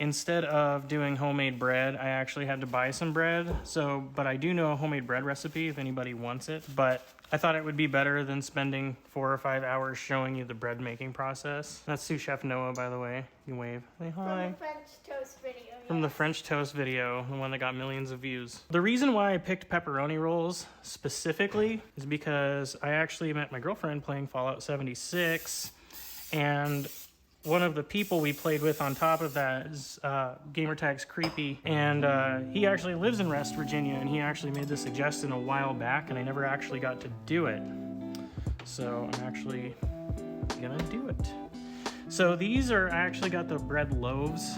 Instead of doing homemade bread, I actually had to buy some bread. But I do know a homemade bread recipe if anybody wants it. But I thought it would be better than spending 4 or 5 hours showing you the bread making process. That's sous chef Noah, by the way. You wave. Say hi. From the French toast video. From the French toast video, the one that got millions of views. The reason why I picked pepperoni rolls specifically is because I actually met my girlfriend playing Fallout 76, and one of the people we played with on top of that is gamertag's Creepy, and he actually lives in West Virginia, and he actually made this suggestion a while back, and I never actually got to do it. So I'm actually gonna do it. So these are, I actually got the bread loaves,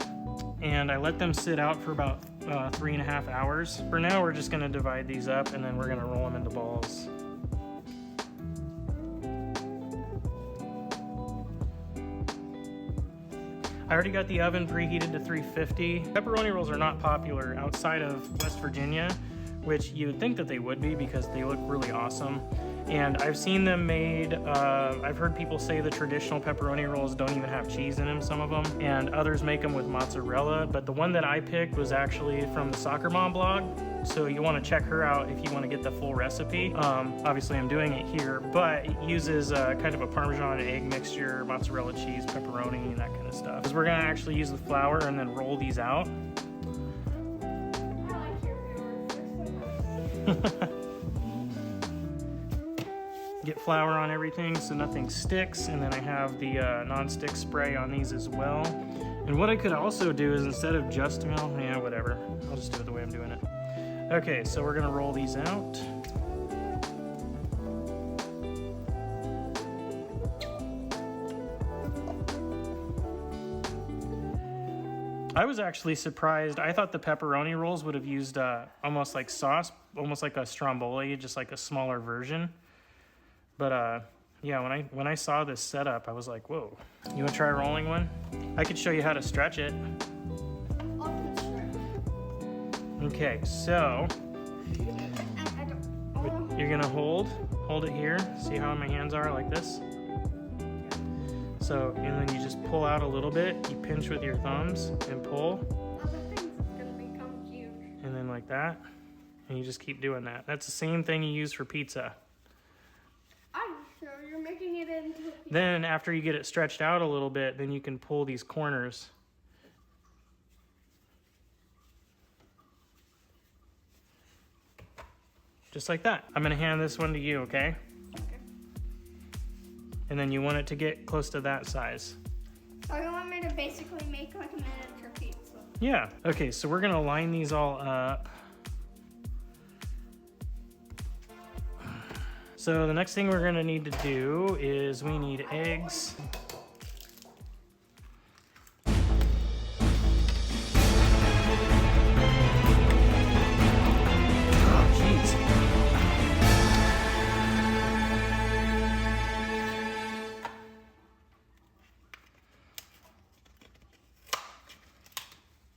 and I let them sit out for about 3.5 hours. For now, we're just gonna divide these up, and then we're gonna roll them into balls. I already got the oven preheated to 350. Pepperoni rolls are not popular outside of West Virginia, which you would think that they would be because they look really awesome. And I've seen them made, I've heard people say the traditional pepperoni rolls don't even have cheese in them, some of them, and others make them with mozzarella. But the one that I picked was actually from the Soccer Mom blog. So you want to check her out if you want to get the full recipe. Obviously I'm doing it here, but it uses kind of a Parmesan egg mixture, mozzarella cheese, pepperoni, and that kind of stuff. Because we're gonna actually use the flour and then roll these out. I like your first. Get flour on everything so nothing sticks, and then I have the non-stick spray on these as well. And what I could also do is instead of just milk, yeah, whatever. I'll just do it the way I'm doing it. Okay, so we're gonna roll these out. I was actually surprised. I thought the pepperoni rolls would have used almost like sauce, almost like a stromboli, just like a smaller version. But yeah, when I saw this setup, I was like, whoa. You wanna try rolling one? I could show you how to stretch it. Okay, so you're gonna hold it here. See how my hands are like this? So, and then you just pull out a little bit. You pinch with your thumbs and pull. The thing's gonna become huge. And then like that. And you just keep doing that. That's the same thing you use for pizza. I'm sure you're making it into. Then after you get it stretched out a little bit, then you can pull these corners. Just like that. I'm gonna hand this one to you, okay? Okay. And then you want it to get close to that size. So you want me to basically make like a miniature pizza? Yeah. Okay, so we're gonna line these all up. So the next thing we're gonna need to do is we need eggs.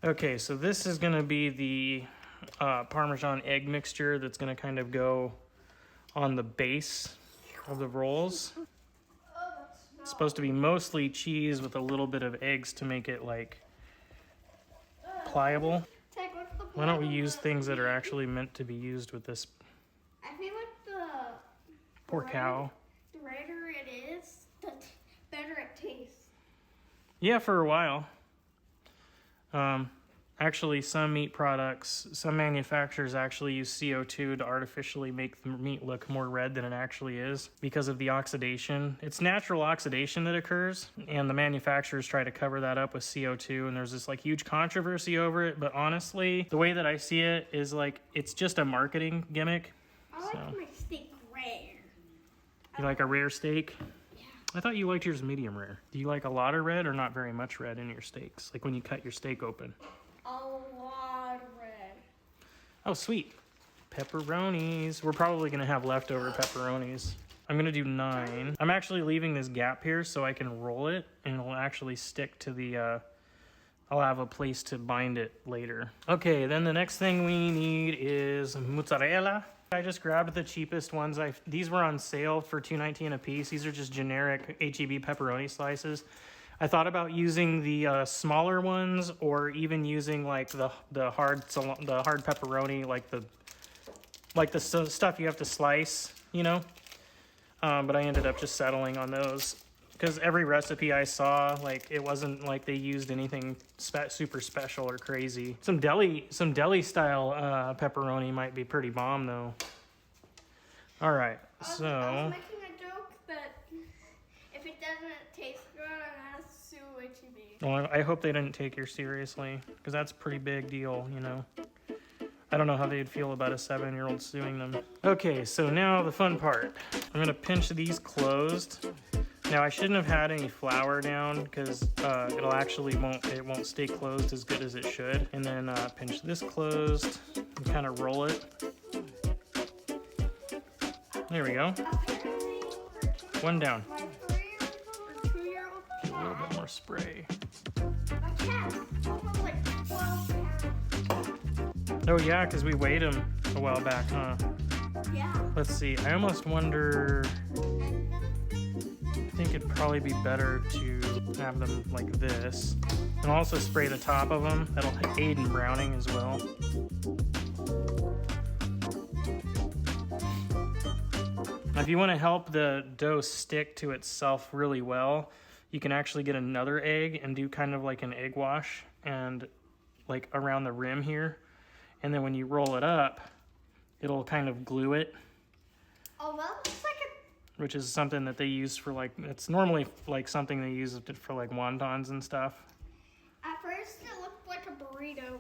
Okay, so this is gonna be the Parmesan egg mixture that's gonna kind of go on the base of the rolls. It's supposed to be mostly cheese with a little bit of eggs to make it like pliable. Why don't we use things that are actually meant to be used with this? I feel like the Poor cow. The redder it is, the better it tastes. Yeah, for a while. Actually, some meat products, some manufacturers actually use CO2 to artificially make the meat look more red than it actually is because of the oxidation. It's natural oxidation that occurs, and the manufacturers try to cover that up with CO2, and there's this like huge controversy over it. But honestly, the way that I see it is like it's just a marketing gimmick. I like my steak rare. You like a rare steak? Yeah. I thought you liked yours medium rare. Do you like a lot of red or not very much red in your steaks? Like when you cut your steak open? A lot of red. Oh, sweet. Pepperonis. We're probably going to have leftover pepperonis. I'm going to do 9. I'm actually leaving this gap here so I can roll it and it'll actually stick to the, I'll have a place to bind it later. Okay, then the next thing we need is mozzarella. I just grabbed the cheapest ones. These were on sale for $2.19 a piece. These are just generic H-E-B pepperoni slices. I thought about using the smaller ones, or even using like the hard pepperoni, like the stuff you have to slice, you know. But I ended up just settling on those because every recipe I saw, like, it wasn't like they used anything super special or crazy. Some deli style pepperoni might be pretty bomb though. All right, so I was making a joke that if it doesn't taste good, I'm gonna sue HEB. well, I hope they didn't take you seriously, because that's a pretty big deal, you know. I don't know how they'd feel about a 7-year-old suing them. Okay, so now the fun part. I'm gonna pinch these closed. Now I shouldn't have had any flour down because it won't stay closed as good as it should. And then pinch this closed and kind of roll it. There we go. One down. My 3-year-old or 2-year-old A little bit more spray. my cat almost like 12 pounds. Oh yeah, because we weighed them a while back, huh? Yeah. Let's see. I almost wonder. I think it'd probably be better to have them like this, and also spray the top of them. That'll aid in browning as well. Now, if you want to help the dough stick to itself really well, you can actually get another egg and do kind of like an egg wash and like around the rim here. And then when you roll it up, it'll kind of glue it, Oh, that looks like a. which is something that they use for like, it's normally like something they use for like wontons and stuff. At first, it looked like a burrito.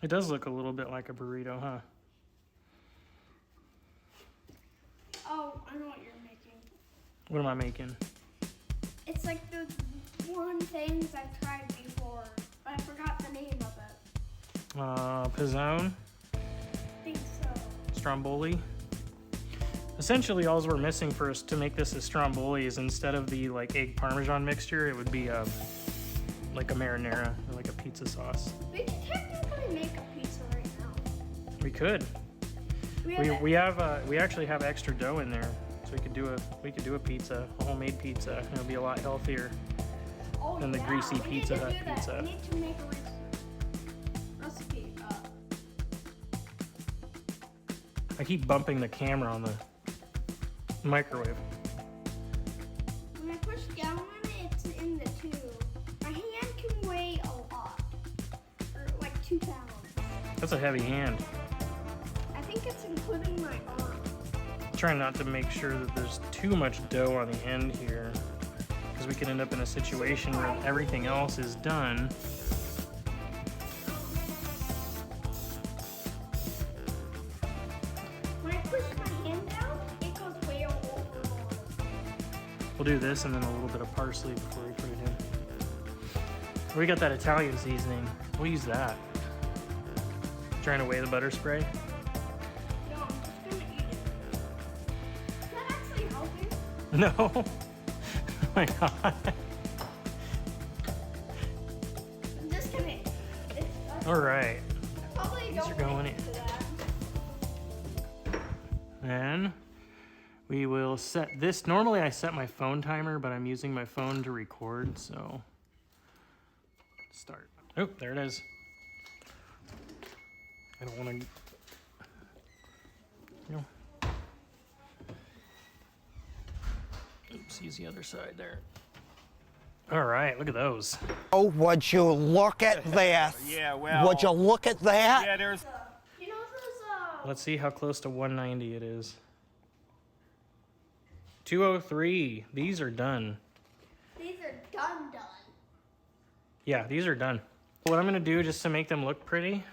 It does look a little bit like a burrito, huh? Oh, I know what you're making. What am I making? It's like the one things I've tried before, but I forgot the name of it. Pizzone, I think so. stromboli. Essentially, all we're missing for us to make this a stromboli is, instead of the like egg parmesan mixture, it would be like a marinara or like a pizza sauce. We can technically make a pizza right now. We could. We actually have extra dough in there, so we could do a pizza, a homemade pizza. It'll be a lot healthier than the greasy we Pizza need to Hut do that. pizza. We need to make a recipe. I keep bumping the camera on the microwave. When I push down on it, it's in the tube. My hand can weigh a lot, or like 2 pounds. That's a heavy hand. I think it's including my arm. Trying not to make sure that there's too much dough on the end here, because we could end up in a situation where everything else is done. When I push my hand down, it goes way over. We'll do this and then a little bit of parsley before we put it in. We got that Italian seasoning. We'll use that. Trying to weigh the butter spray. No, I'm just gonna eat it. Is that actually healthy? No. Oh my god. I'm just gonna. All right. Probably These are don't going listen in. to that. And we will set this. Normally I set my phone timer, but I'm using my phone to record, so start. Oh, there it is. I don't want to. No. Oops, use the other side there. All right, look at those. Oh, would you look at this? Yeah, well. Would you look at that? Yeah, there's. You know those Let's see how close to 190 it is. 203. These are done. These are done. Yeah, these are done. What I'm gonna do, just to make them look pretty,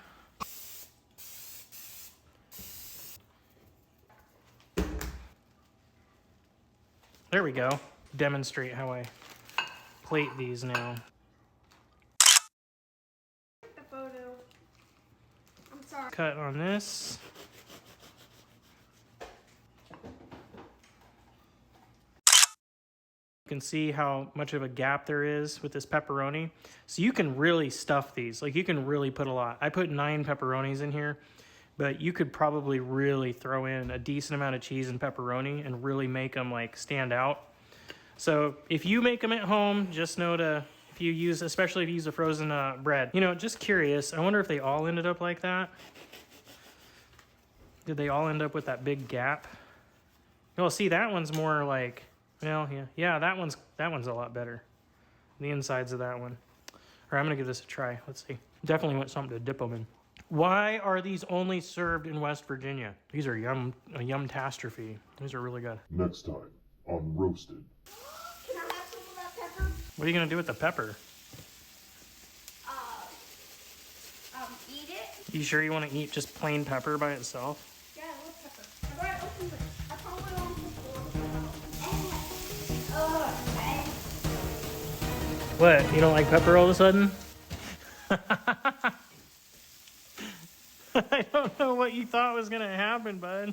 there we go. Demonstrate how I plate these now. The photo. I'm sorry. Cut on this. You can see how much of a gap there is with this pepperoni. So you can really stuff these. Like, you can really put a lot. I put 9 pepperonis in here, but you could probably really throw in a decent amount of cheese and pepperoni and really make them like stand out. So if you make them at home, just know to If you use, especially if you use a frozen bread. You know, just curious. I wonder if they all ended up like that. Did they all end up with that big gap? Well, see, that one's more like, well, yeah, that one's a lot better. The insides of that one. All right, I'm gonna give this a try. Let's see. Definitely want something to dip them in. Why are these only served in West Virginia? These are a yum-tastrophe. These are really good. Next time on Roasted. Can I have some of that pepper? What are you gonna do with the pepper? Eat it? You sure you want to eat just plain pepper by itself? Yeah, I love pepper. I brought it open, but I probably won't put What? You don't like pepper all of a sudden? I don't know what you thought was gonna happen, bud.